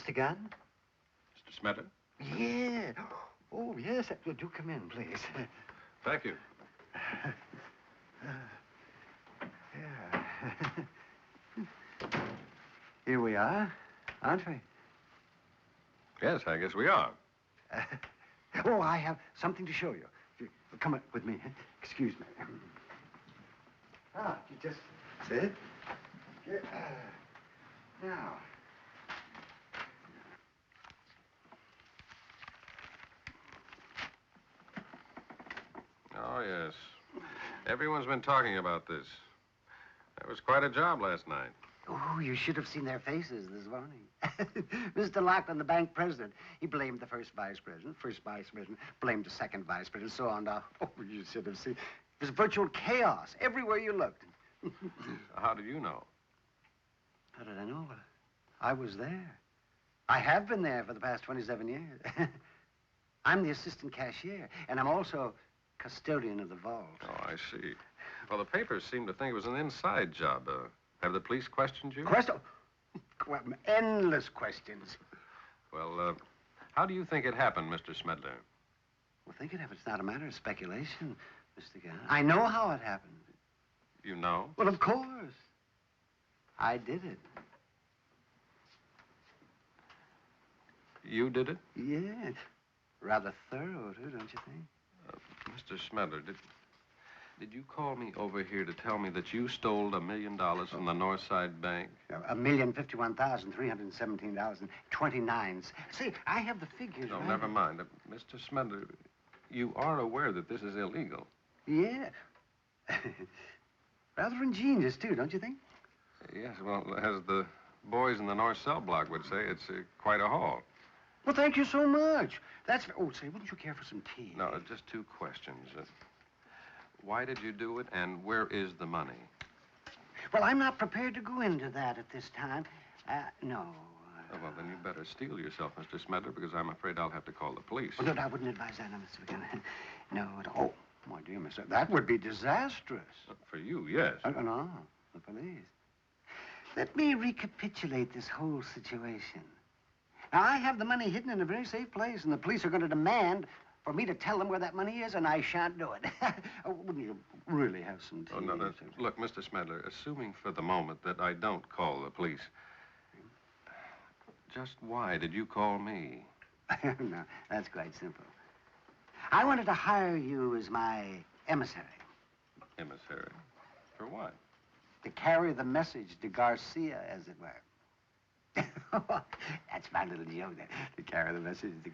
Mr. Gunn? Mr. Smetter? Yeah. Oh, yes. Do come in, please. Thank you. Yeah. Here we are, aren't we? Yes, I guess we are. Oh, I have something to show you. Come up with me. Excuse me. You just sit. Now. Oh, yes. Everyone's been talking about this. That was quite a job last night. Oh, you should have seen their faces this morning. Mr. Lockton, the bank president, he blamed the first vice president blamed the second vice president, so on down. Oh, you should have seen. It was virtual chaos everywhere you looked. How did you know? How did I know? Well, I was there. I have been there for the past 27 years. I'm the assistant cashier, and I'm also custodian of the vault. Oh, I see. Well, the papers seem to think it was an inside job. Have the police questioned you? Endless questions. Well, how do you think it happened, Mr. Smedler? Well, think it if it's not a matter of speculation, Mr. Gunn. I know how it happened. You know? Well, of course. I did it. You did it? Yeah. Rather thorough, too, don't you think? Mr. Smedler, did you call me over here to tell me that you stole $1 million from the Northside Bank? $1,051,317.29. See, I have the figures. No, right? never mind. Mr. Smedler, you are aware that this is illegal. Yeah. Rather ingenious, too, don't you think? Yes, well, as the boys in the North Cell block would say, it's quite a haul. Well, thank you so much. That's... Oh, say, wouldn't you care for some tea? No, just two questions. Why did you do it, and where is the money? Well, I'm not prepared to go into that at this time. No. Oh, well, then you better steel yourself, Mr. Smedler, because I'm afraid I'll have to call the police. Oh, no, I wouldn't advise that, Mr. McGann. No, oh, my dear mister, that would be disastrous. For you, yes. No, the police. Let me recapitulate this whole situation. Now, I have the money hidden in a very safe place, and the police are going to demand for me to tell them where that money is, and I shan't do it. Wouldn't you really have some tea? Oh, no, no. Look, Mr. Smedler, assuming for the moment that I don't call the police, just why did you call me? No, that's quite simple. I wanted to hire you as my emissary. Emissary? For what? To carry the message to Garcia, as it were. That's my little joke, there, to carry the message to...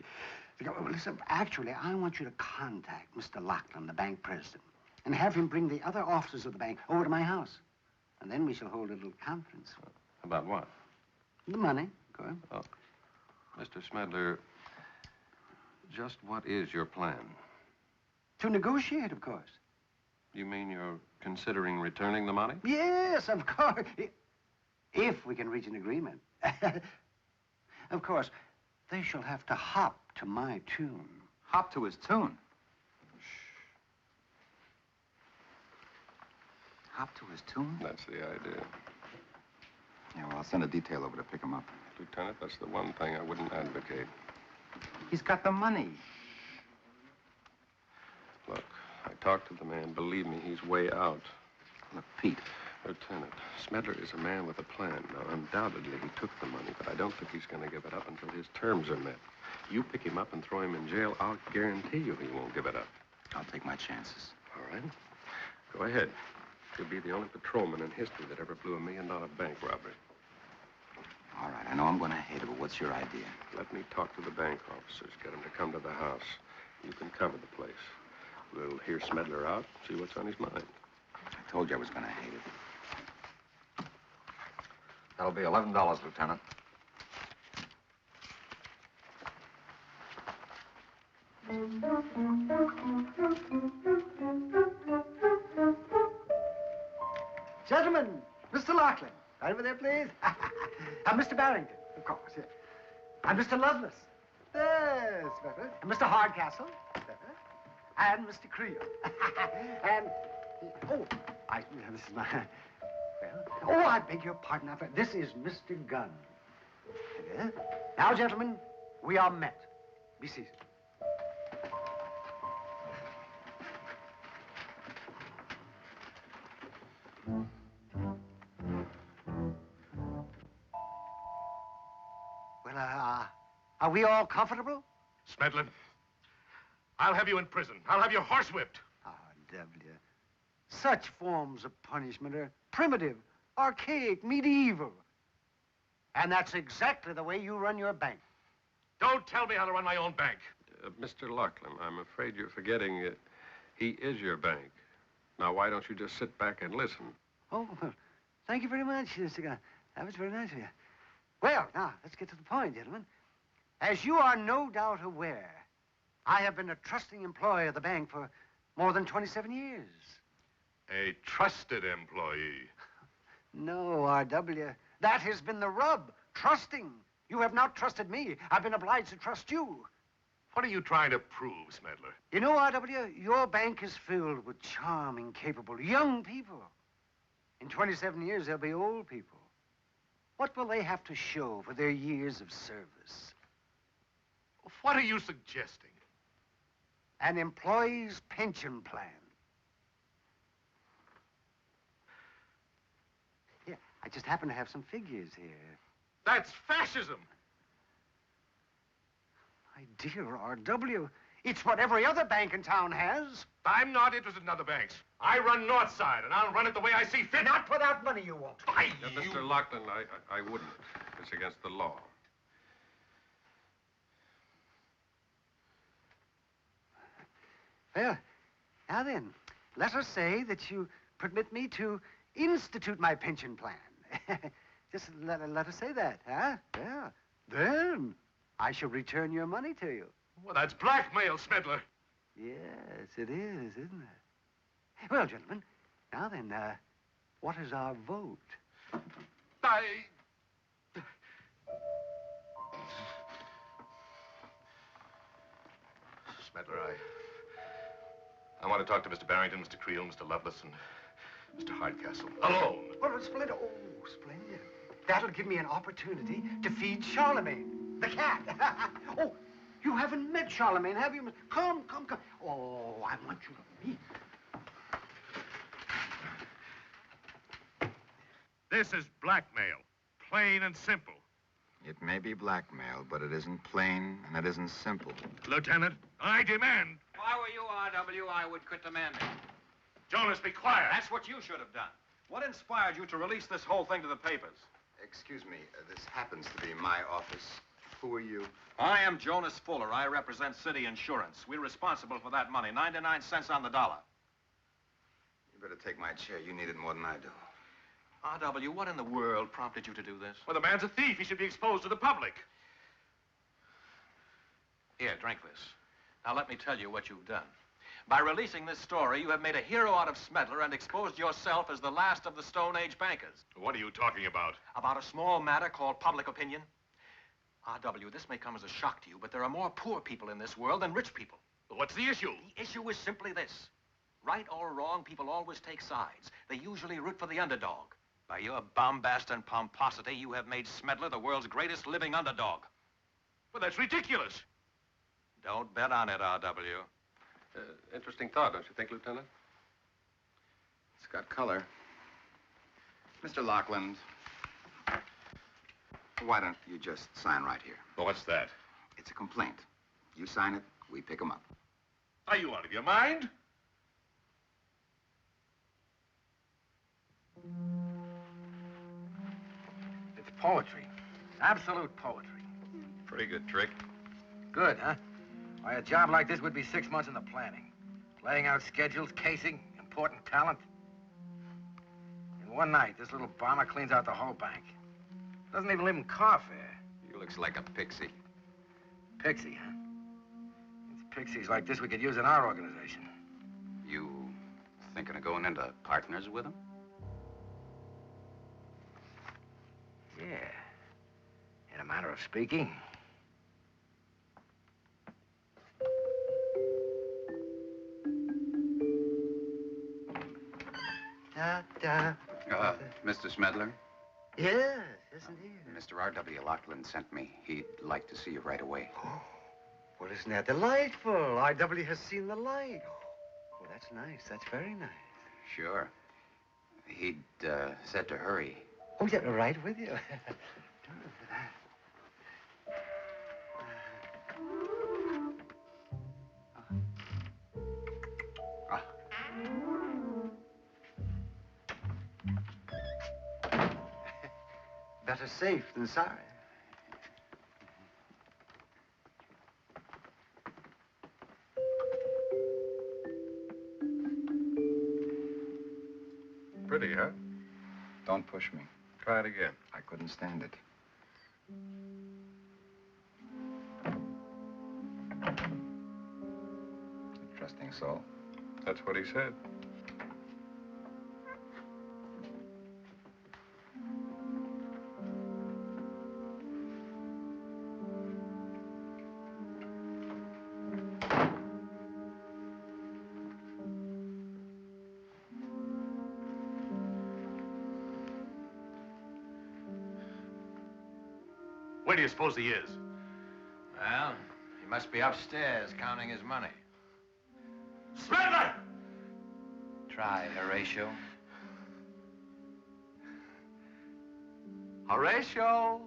Well, listen, actually, I want you to contact Mr. Lachlan, the bank president, and have him bring the other officers of the bank over to my house. And then we shall hold a little conference. About what? The money, of course. Oh. Mr. Smedler, just what is your plan? To negotiate, of course. You mean you're considering returning the money? Yes, of course. If we can reach an agreement. Of course, they shall have to hop to my tune. Hop to his tune? Shh. Hop to his tune? That's the idea. Yeah, well, I'll send a detail over to pick him up. Lieutenant, that's the one thing I wouldn't advocate. He's got the money. Look, I talked to the man. Believe me, he's way out. Look, Pete. Lieutenant, Smedler is a man with a plan. Now, undoubtedly, he took the money, but I don't think he's going to give it up until his terms are met. You pick him up and throw him in jail, I'll guarantee you he won't give it up. I'll take my chances. All right. Go ahead. You'll be the only patrolman in history that ever blew $1 million bank robbery. All right, I know I'm going to hate it, but what's your idea? Let me talk to the bank officers, get them to come to the house. You can cover the place. We'll hear Smedler out, see what's on his mind. I told you I was going to hate it. That'll be $11, Lieutenant. Gentlemen, Mr. Lachlan. Right over there, please. Mr. Barrington, of course, yes. And Mr. Lovelace. Yes, and Mr. Hardcastle. And Mr. Creel. And, this is my... Well, I beg your pardon. This is Mr. Gunn. Now, gentlemen, we are met. Be seated. Well, are we all comfortable? Smedlin, I'll have you in prison. I'll have you horsewhipped. W. Such forms of punishment are primitive, archaic, medieval. And that's exactly the way you run your bank. Don't tell me how to run my own bank. Mr. Lachlan, I'm afraid you're forgetting he is your bank. Now, why don't you just sit back and listen? Oh, well, thank you very much, Mr. Gunn. That was very nice of you. Well, now, let's get to the point, gentlemen. As you are no doubt aware, I have been a trusting employee of the bank for more than 27 years. A trusted employee. No, R.W. That has been the rub. Trusting. You have not trusted me. I've been obliged to trust you. What are you trying to prove, Smedler? You know, R.W., your bank is filled with charming, capable, young people. In 27 years, they'll be old people. What will they have to show for their years of service? What are you suggesting? An employee's pension plan. Yeah, I just happen to have some figures here. That's fascism. My dear R.W., it's what every other bank in town has. I'm not interested in other banks. I run Northside, and I'll run it the way I see fit. Not without money, you won't. Mr. Lachlan, I wouldn't. It's against the law. Well, now then, let us say that you permit me to institute my pension plan. Just let us say that, huh? Yeah. Then I shall return your money to you. Well, that's blackmail, Smedler. Yes, it is, isn't it? Well, gentlemen, now then, what is our vote? Smedler, I want to talk to Mr. Barrington, Mr. Creel, Mr. Lovelace, and Mr. Hardcastle. Alone. Well, splendid. Oh, splendid. That'll give me an opportunity to feed Charlemagne, the cat. Oh, you haven't met Charlemagne, have you? Come. Oh, I want you to meet. This is blackmail. Plain and simple. It may be blackmail, but it isn't plain and it isn't simple. Lieutenant, I demand. If I were you, R.W., I would quit demanding. Jonas, be quiet. That's what you should have done. What inspired you to release this whole thing to the papers? Excuse me, this happens to be my office. Who are you? I am Jonas Fuller. I represent City Insurance. We're responsible for that money, 99 cents on the dollar. You better take my chair. You need it more than I do. R.W., what in the world prompted you to do this? Well, the man's a thief. He should be exposed to the public. Here, drink this. Now, let me tell you what you've done. By releasing this story, you have made a hero out of Smedler and exposed yourself as the last of the Stone Age bankers. What are you talking about? About a small matter called public opinion? R.W., this may come as a shock to you, but there are more poor people in this world than rich people. Well, what's the issue? The issue is simply this. Right or wrong, people always take sides. They usually root for the underdog. By your bombast and pomposity, you have made Smedler the world's greatest living underdog. Well, that's ridiculous. Don't bet on it, R.W. Interesting thought, don't you think, Lieutenant? It's got color. Mr. Lockland, why don't you just sign right here? Well, what's that? It's a complaint. You sign it, we pick him up. Are you out of your mind? It's poetry. Absolute poetry. Pretty good trick. Good, huh? Why, a job like this would be 6 months in the planning. Laying out schedules, casing, important talent. In one night, this little bomber cleans out the whole bank. Doesn't even live in car fare. He looks like a pixie. Pixie, huh? It's pixies like this we could use in our organization. You thinking of going into partners with him? Yeah. In a manner of speaking. Mr. Smedler? Yes, indeed. Mr. R.W. Lockland sent me. He'd like to see you right away. Oh, well, isn't that delightful? R.W. has seen the light. Oh, that's nice. That's very nice. Sure. He'd said to hurry. Oh, yeah, right with you. Better safe than sorry. Pretty, huh? Don't push me. Try it again. I couldn't stand it. Trusting soul. That's what he said. Where do you suppose he is? Well, he must be upstairs counting his money. Smedler! Try, Horatio. Horatio?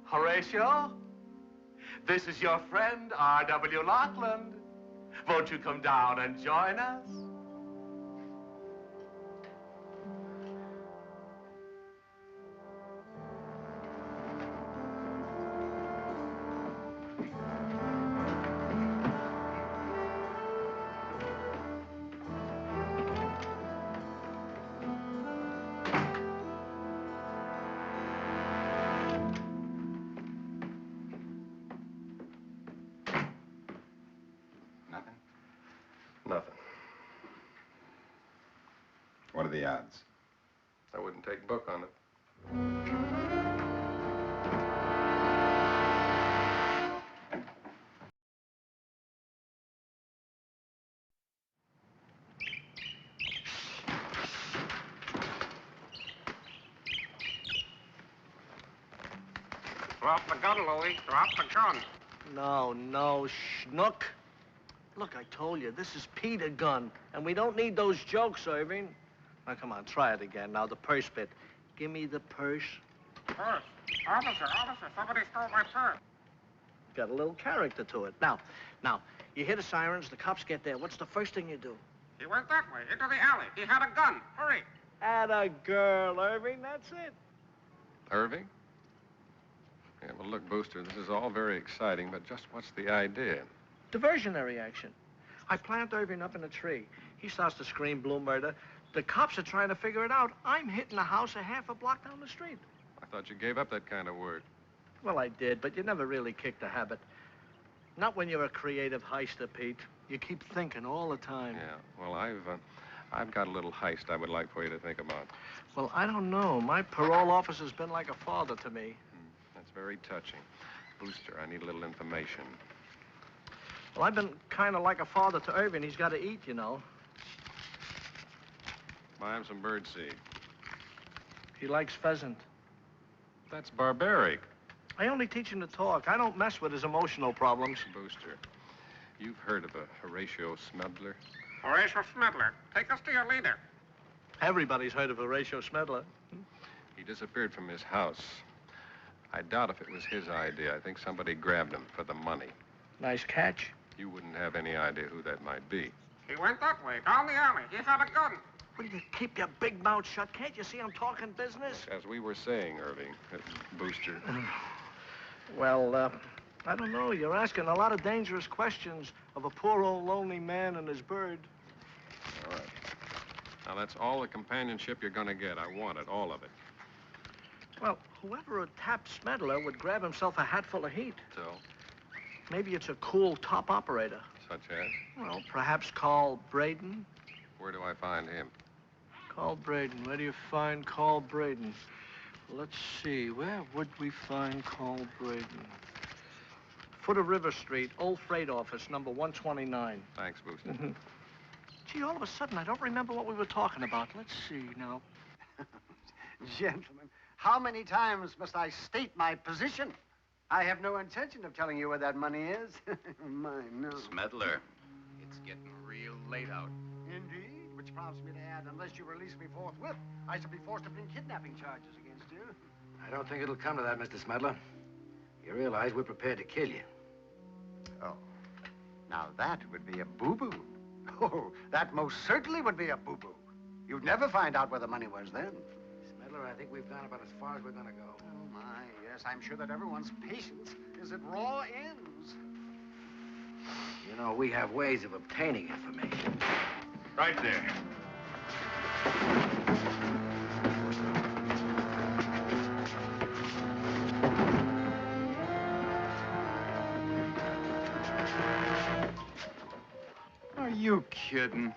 Horatio? This is your friend, R.W. Lockland. Won't you come down and join us? Nothing. What are the odds? I wouldn't take book on it. Drop the gun, Louie. Drop the gun. No, schnook. Look, I told you, this is Peter Gunn, and we don't need those jokes, Irving. Now, come on, try it again. Now, the purse bit. Give me the purse. Purse. Officer, somebody stole my purse. Got a little character to it. Now, you hear the sirens, the cops get there. What's the first thing you do? He went that way, into the alley. He had a gun. Hurry. Atta girl, Irving, that's it. Irving? Yeah, well, look, Booster, this is all very exciting, but just what's the idea? Diversionary action. I plant Irving up in a tree. He starts to scream blue murder. The cops are trying to figure it out. I'm hitting a house a half a block down the street. I thought you gave up that kind of work. Well, I did, but you never really kicked the habit. Not when you're a creative heister, Pete. You keep thinking all the time. Yeah, well, I've got a little heist I would like for you to think about. Well, I don't know. My parole officer's been like a father to me. That's very touching. Booster, I need a little information. Well, I've been kind of like a father to Irving. He's got to eat, you know. Buy him some birdseed. He likes pheasant. That's barbaric. I only teach him to talk. I don't mess with his emotional problems. Booster, you've heard of a Horatio Smedler? Horatio Smedler, take us to your leader. Everybody's heard of Horatio Smedler. He disappeared from his house. I doubt if it was his idea. I think somebody grabbed him for the money. Nice catch. You wouldn't have any idea who that might be. He went that way, down the alley. He had a gun. Will you keep your big mouth shut? Can't you see I'm talking business? As we were saying, Irving, Booster. Well, I don't know. You're asking a lot of dangerous questions of a poor old lonely man and his bird. All right. Now, that's all the companionship you're going to get. I want it, all of it. Well, whoever would tap Smedler would grab himself a hatful of heat. So? Maybe it's a cool top operator. Such as? Well, perhaps Carl Braden. Where do I find him? Carl Braden. Where do you find Carl Braden? Let's see. Where would we find Carl Braden? Foot of River Street, Old Freight Office, number 129. Thanks, Booster. Gee, all of a sudden, I don't remember what we were talking about. Let's see now. Gentlemen, how many times must I state my position? I have no intention of telling you where that money is. Mine, no. Smedler, it's getting real late out. Indeed, which prompts me to add, unless you release me forthwith, I shall be forced to bring kidnapping charges against you. I don't think it'll come to that, Mr. Smedler. You realize we're prepared to kill you. Oh, now that would be a boo-boo. Oh, that most certainly would be a boo-boo. You'd never find out where the money was then. Smedler, I think we've gone about as far as we're gonna go. Oh, my, yes, I'm sure that everyone's patience is at raw ends. You know, we have ways of obtaining information. Right there. Are you kidding?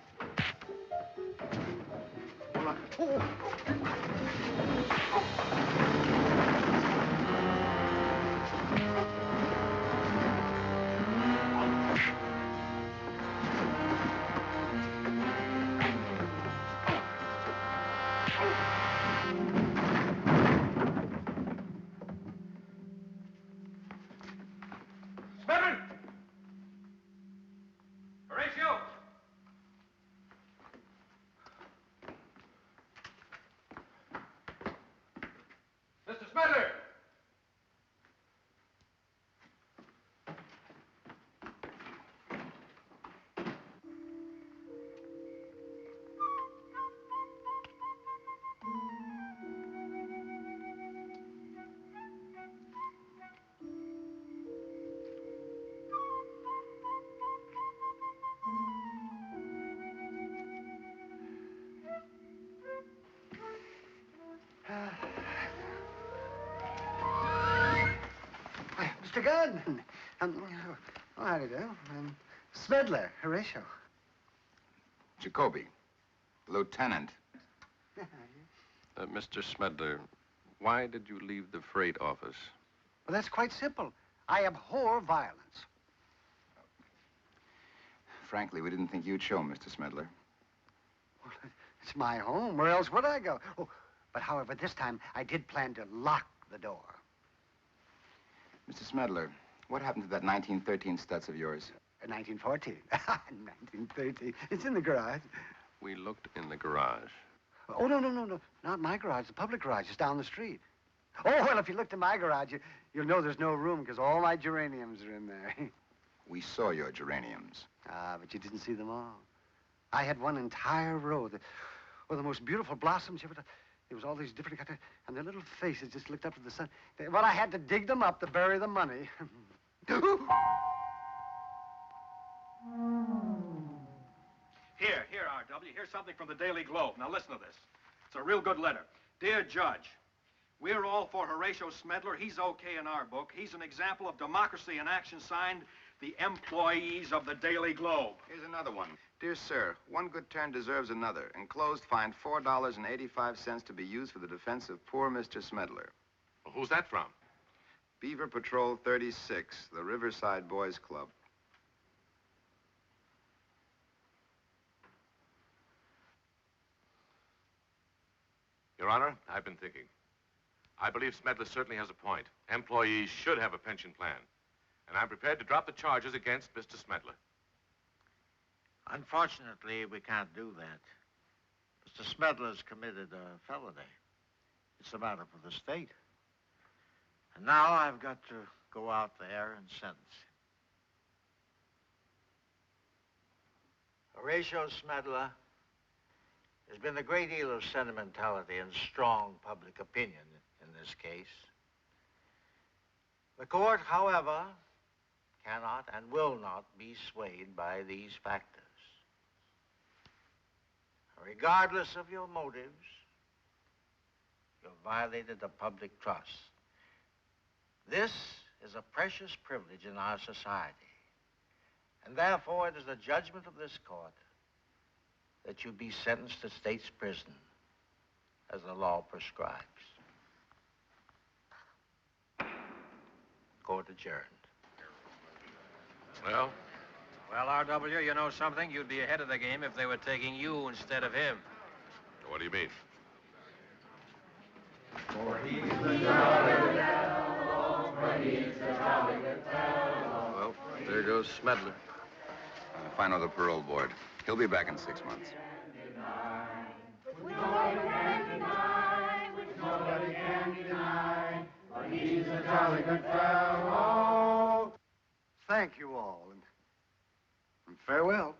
Mr. Gunn. How do you do? Smedler, Horatio. Jacoby, Lieutenant. Mr. Smedler, why did you leave the freight office? Well, that's quite simple. I abhor violence. Frankly, we didn't think you'd show, Mr. Smedler. Well, it's my home. Where else would I go? Oh, but however, this time I did plan to lock the door. Mr. Smedler, what happened to that 1913 Stutz of yours? 1914. 1913. It's in the garage. We looked in the garage. Oh, no. Not my garage. The public garage. It's down the street. Oh, well, if you looked in my garage, you'll know there's no room because all my geraniums are in there. We saw your geraniums. Ah, but you didn't see them all. I had one entire row. The most beautiful blossoms you ever... There was all these different kinds, and their little faces just looked up to the sun. Well, I had to dig them up to bury the money. Here, R.W., here's something from the Daily Globe. Now listen to this. It's a real good letter. Dear Judge, we're all for Horatio Smedler. He's okay in our book. He's an example of democracy in action, signed the employees of the Daily Globe. Here's another one. Dear sir, one good turn deserves another. Enclosed, find $4.85 to be used for the defense of poor Mr. Smedler. Well, who's that from? Beaver Patrol 36, the Riverside Boys Club. Your Honor, I've been thinking. I believe Smedler certainly has a point. Employees should have a pension plan. And I'm prepared to drop the charges against Mr. Smedler. Unfortunately, we can't do that. Mr. Smedler's committed a felony. It's a matter for the state. And now I've got to go out there and sentence him. Horatio Smedler, there's been a great deal of sentimentality and strong public opinion in this case. The court, however, cannot and will not be swayed by these factors. Regardless of your motives, you've violated the public trust. This is a precious privilege in our society. And therefore, it is the judgment of this court that you be sentenced to state's prison as the law prescribes. Court adjourned. Well? Well, R.W., you know something? You'd be ahead of the game if they were taking you instead of him. What do you mean? Well, there goes Smedler. Find out the parole board. He'll be back in 6 months. Which nobody can deny, for he's a jolly good fellow. Thank you all, and farewell.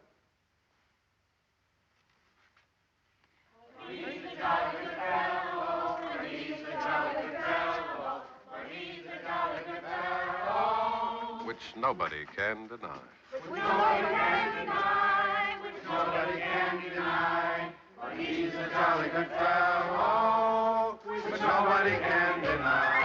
He's a jolly good fellow, for he's a jolly good fellow, for he's a jolly good fellow. Which nobody can deny. Which nobody can deny, which nobody can deny, for he's a jolly good fellow, which nobody can deny.